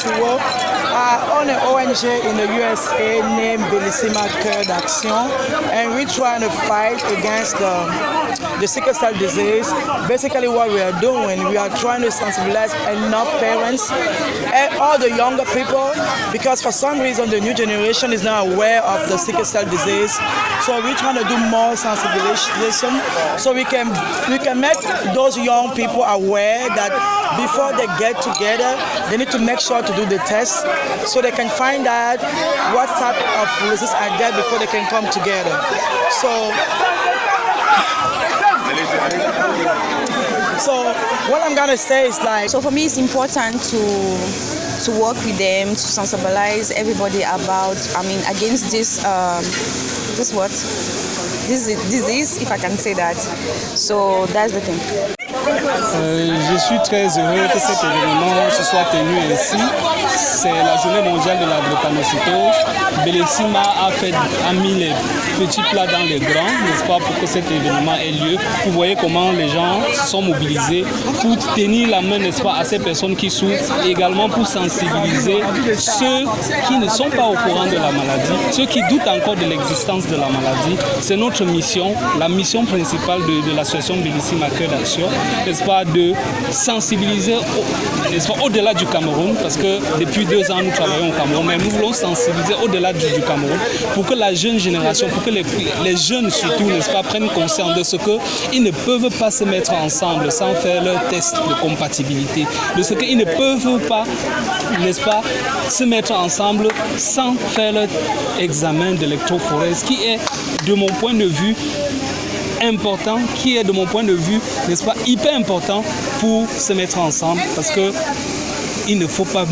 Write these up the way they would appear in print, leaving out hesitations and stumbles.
to work on an ONG in the USA named Bellissima Cœur d'Action, and we're trying to fight against the sickle cell disease. Basically what we are doing, we are trying to sensibilize enough parents and all the younger people, because for some reason the new generation is not aware of the sickle cell disease. So we're trying to do more sensibilization so we can make those young people aware that before they get together, they need to make sure to do the test so they can find out what type of disease I get before they can come together. So what I'm gonna say is like... So for me it's important to work with them, to sensibilize everybody about, against this disease, if I can say that. So that's the thing. Je suis très heureux que cet événement se soit tenu ainsi. C'est la journée mondiale de la drépanocytose. Bellissima a mis les petits plats dans les grands, n'est-ce pas, pour que cet événement ait lieu. Vous voyez comment les gens se sont mobilisés pour tenir la main, n'est-ce pas, à ces personnes qui souffrent, et également pour sensibiliser ceux qui ne sont pas au courant de la maladie, ceux qui doutent encore de l'existence de la maladie. C'est notre mission, la mission principale de l'association Bellissima Cœur d'Action, n'est-ce pas, de sensibiliser, n'est-ce pas, au-delà du Cameroun, parce que depuis 2 ans nous travaillons au Cameroun, mais nous voulons sensibiliser au-delà du Cameroun pour que la jeune génération, pour que les jeunes surtout, n'est-ce pas, prennent conscience de ce qu'ils ne peuvent pas se mettre ensemble sans faire leur test de compatibilité, de ce qu'ils ne peuvent pas, n'est-ce pas, se mettre ensemble sans faire leur examen d'électrophorèse, qui est, de mon point de vue, important, qui est de mon point de vue, n'est-ce pas, hyper important pour se mettre ensemble, parce que il ne faut pas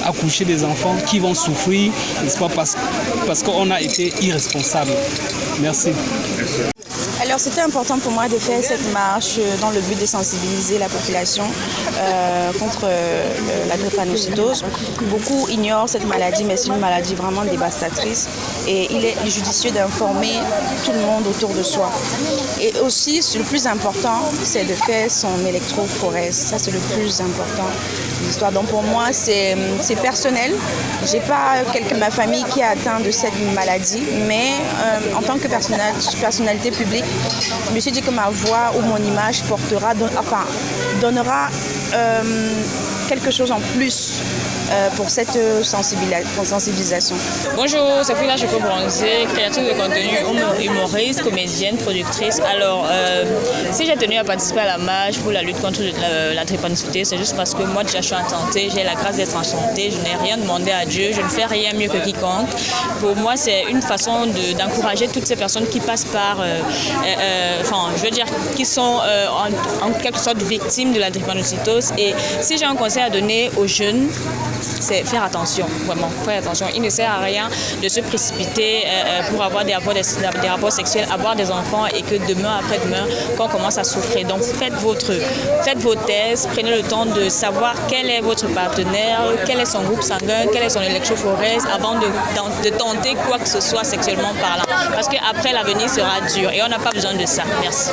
accoucher des enfants qui vont souffrir, n'est-ce pas, parce qu'on a été irresponsable. Merci. Alors c'était important pour moi de faire cette marche dans le but de sensibiliser la population contre la drépanocytose. Beaucoup ignorent cette maladie, mais c'est une maladie vraiment dévastatrice et il est judicieux d'informer tout le monde autour de soi. Et aussi, le plus important, c'est de faire son électrophorèse. Ça, c'est le plus important de l'histoire. Donc pour moi, c'est personnel. Je n'ai pas quelqu'un de ma famille qui est atteint de cette maladie, mais en tant que personnalité publique, je me suis dit que ma voix ou mon image donnera quelque chose en plus pour cette sensibilisation. Bonjour, c'est Frida Choco-Bronzé, créatrice de contenu, humoriste, comédienne, productrice. Alors, si j'ai tenu à participer à la marche pour la lutte contre la drépanocytose, c'est juste parce que moi déjà je suis en santé, j'ai la grâce d'être en santé, je n'ai rien demandé à Dieu, je ne fais rien mieux que quiconque. Pour moi, c'est une façon d'encourager toutes ces personnes qui passent par, qui sont en quelque sorte victimes de la drépanocytose. Et si j'ai un conseil à donner aux jeunes, c'est faire attention, vraiment, faire attention. Il ne sert à rien de se précipiter pour avoir des rapports sexuels, avoir des enfants et que demain après demain, qu'on commence à souffrir. Donc faites vos tests, prenez le temps de savoir quel est votre partenaire, quel est son groupe sanguin, quel est son électrophorèse avant de tenter quoi que ce soit sexuellement parlant. Parce qu'après l'avenir sera dur et on n'a pas besoin de ça. Merci.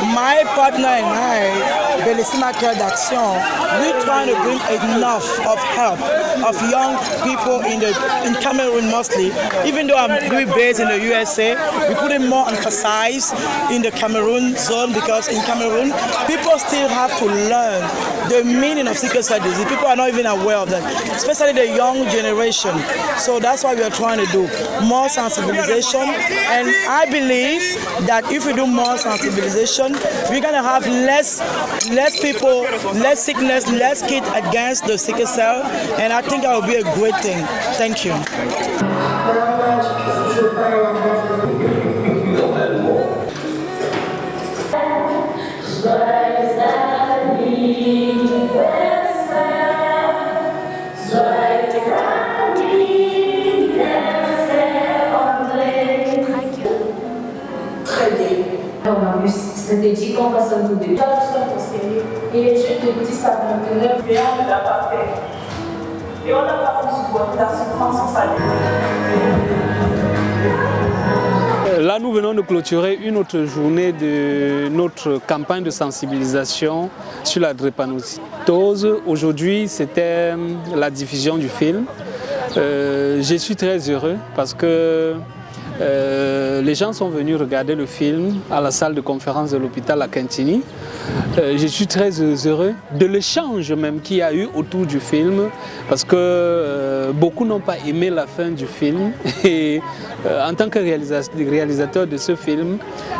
My partner and I, Bellissima Cœur d'Action, we're trying to bring enough of help of young people in Cameroon mostly. Even though we're based in the USA, we put in more emphasis in the Cameroon zone because in Cameroon, people still have to learn the meaning of sickle cell disease. People are not even aware of that, especially the young generation. So that's why we are trying to do more sensibilization. And I believe that if we do more sensibilization, we're going to have less people, less sickness, less kids against the sickle cell, and I think that will be a great thing. Thank you. C'est dit qu'on va s'en douter. Et les jeunes de 10 à 29, mais on ne l'a pas fait. Et on n'a pas pu supporter la souffrance en famille. Là, nous venons de clôturer une autre journée de notre campagne de sensibilisation sur la drépanocytose. Aujourd'hui, c'était la diffusion du film. Je suis très heureux parce que les gens sont venus regarder le film à la salle de conférence de l'hôpital à Kintini. Je suis très heureux de l'échange même qu'il y a eu autour du film parce que beaucoup n'ont pas aimé la fin du film et en tant que réalisateur de ce film,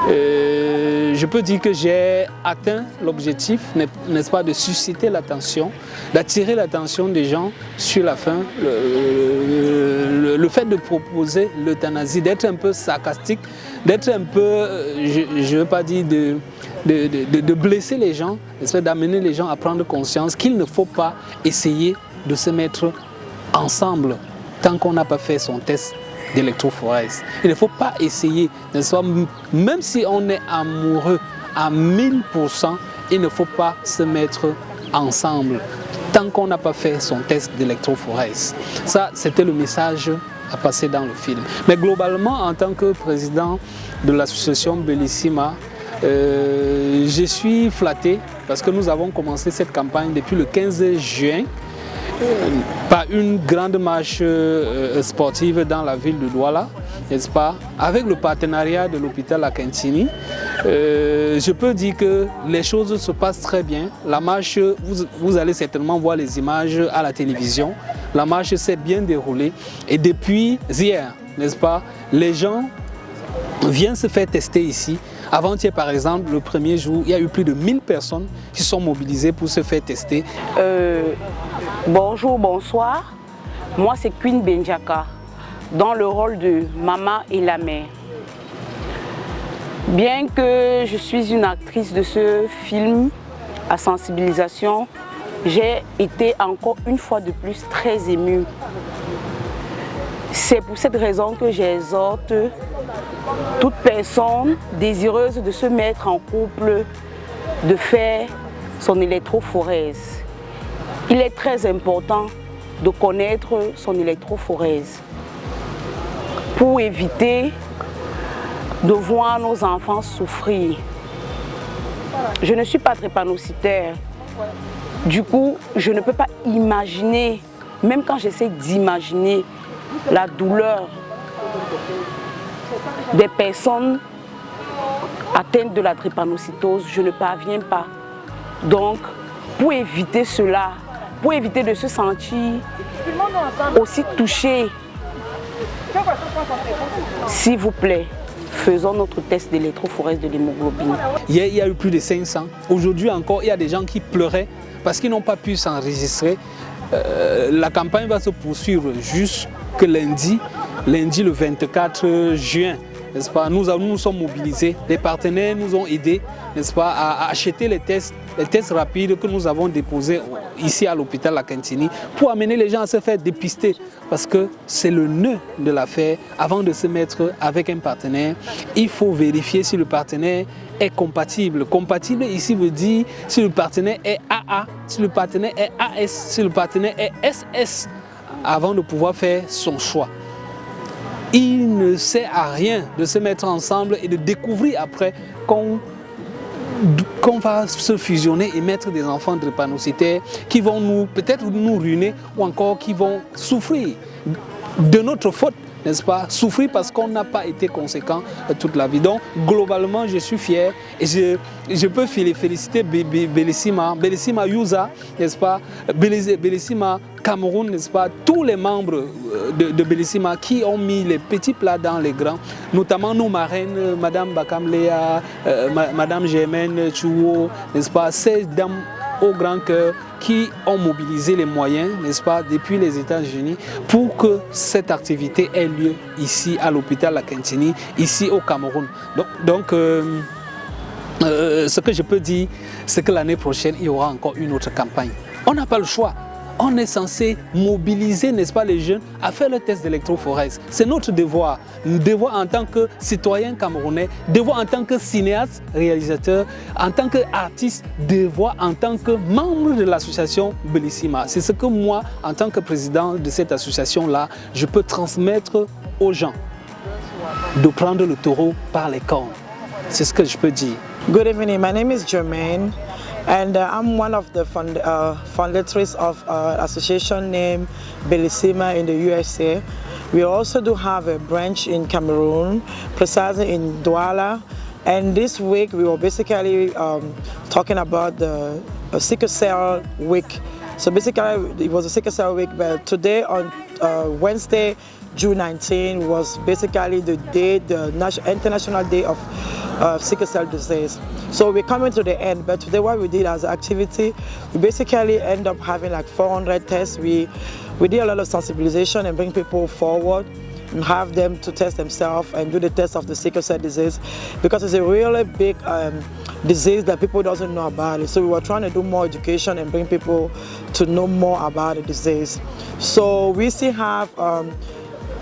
je peux dire que j'ai atteint l'objectif, n'est-ce pas, de susciter l'attention, d'attirer l'attention des gens sur la fin, le fait de proposer l'euthanasie, d'être un peu sarcastique, d'être un peu, je ne veux pas dire de blesser les gens, d'amener les gens à prendre conscience qu'il ne faut pas essayer de se mettre ensemble tant qu'on n'a pas fait son test d'électrophorèse. Il ne faut pas essayer, même si on est amoureux à 1000%, il ne faut pas se mettre ensemble tant qu'on n'a pas fait son test d'électrophorèse. Ça, c'était le message à passer dans le film. Mais globalement, en tant que président de l'association Bellissima, je suis flatté parce que nous avons commencé cette campagne depuis le 15 juin par une grande marche sportive dans la ville de Douala, n'est-ce pas, avec le partenariat de l'hôpital à Kintini. Je peux dire que les choses se passent très bien. La marche, vous allez certainement voir les images à la télévision. La marche s'est bien déroulée et depuis hier, n'est-ce pas, les gens viennent se faire tester ici. Avant-hier, par exemple, le premier jour, il y a eu plus de 1000 personnes qui sont mobilisées pour se faire tester. Bonjour, bonsoir. Moi, c'est Queen Benjaka, dans le rôle de maman et la mère. Bien que je suis une actrice de ce film à sensibilisation, j'ai été encore une fois de plus très émue. C'est pour cette raison que j'exhorte toute personne désireuse de se mettre en couple de faire son électrophorèse. Il est très important de connaître son électrophorèse pour éviter de voir nos enfants souffrir. Je ne suis pas drépanocytaire. Du coup, je ne peux pas imaginer, même quand j'essaie d'imaginer la douleur des personnes atteintes de la drépanocytose, je ne parviens pas. Donc, pour éviter cela, pour éviter de se sentir aussi touché, s'il vous plaît, faisons notre test d'électrophorèse de l'hémoglobine. Hier, il y a eu plus de 500. Aujourd'hui encore, il y a des gens qui pleuraient parce qu'ils n'ont pas pu s'enregistrer. La campagne va se poursuivre jusque lundi le 24 juin. N'est-ce pas? Nous nous sommes mobilisés, les partenaires nous ont aidés, n'est-ce pas, à acheter les tests rapides que nous avons déposés ici à l'hôpital à Kintini pour amener les gens à se faire dépister parce que c'est le nœud de l'affaire. Avant de se mettre avec un partenaire, il faut vérifier si le partenaire est compatible. Compatible ici veut dire si le partenaire est AA, si le partenaire est AS, si le partenaire est SS avant de pouvoir faire son choix. Il ne sert à rien de se mettre ensemble et de découvrir après qu'on va se fusionner et mettre des enfants drépanocytaires qui vont peut-être nous ruiner ou encore qui vont souffrir de notre faute, n'est-ce pas? Souffrir parce qu'on n'a pas été conséquent toute la vie. Donc, globalement, je suis fier et je peux féliciter Bellissima Yusa, n'est-ce pas? Bellissima Cameroun, n'est-ce pas? Tous les membres de Bellissima qui ont mis les petits plats dans les grands, notamment nos marraines, Madame Bakamlea, Madame Germaine Chouo, n'est-ce pas? Ces dames au grand cœur qui ont mobilisé les moyens, n'est-ce pas, depuis les États-Unis pour que cette activité ait lieu ici à l'hôpital à Kintini, ici au Cameroun. Donc ce que je peux dire, c'est que l'année prochaine, il y aura encore une autre campagne. On n'a pas le choix. On est censé mobiliser, n'est-ce pas, les jeunes à faire le test d'électrophorèse. C'est notre devoir. Devoir en tant que citoyen camerounais, devoir en tant que cinéaste, réalisateur, en tant qu'artiste, devoir en tant que membre de l'association Bellissima. C'est ce que moi, en tant que président de cette association-là, je peux transmettre aux gens. de prendre le taureau par les cornes. C'est ce que je peux dire. Good evening, my name is Jermaine and I'm one of the foundatrix of an association named Bellissima in the USA. We also do have a branch in Cameroon, precisely in Douala. And this week we were basically talking about the sickle cell week. So basically it was a sickle cell week, but today on Wednesday, June 19 was basically the day, the International Day of sickle cell disease. So we're coming to the end, but today what we did as an activity, we basically end up having like 400 tests. We did a lot of sensibilization and bring people forward and have them to test themselves and do the test of the sickle cell disease because it's a really big disease that people doesn't know about it. So we were trying to do more education and bring people to know more about the disease. So we still have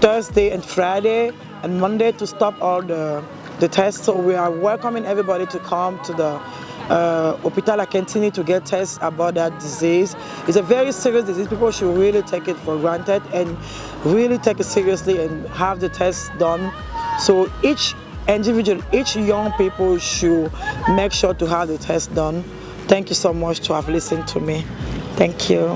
Thursday and Friday and Monday to stop all the tests. So we are welcoming everybody to come to the Hôpital Akintini to get tests about that disease. It's a very serious disease. People should really take it for granted and really take it seriously and have the tests done. So each individual, each young people should make sure to have the test done. Thank you so much to have listened to me. Thank you.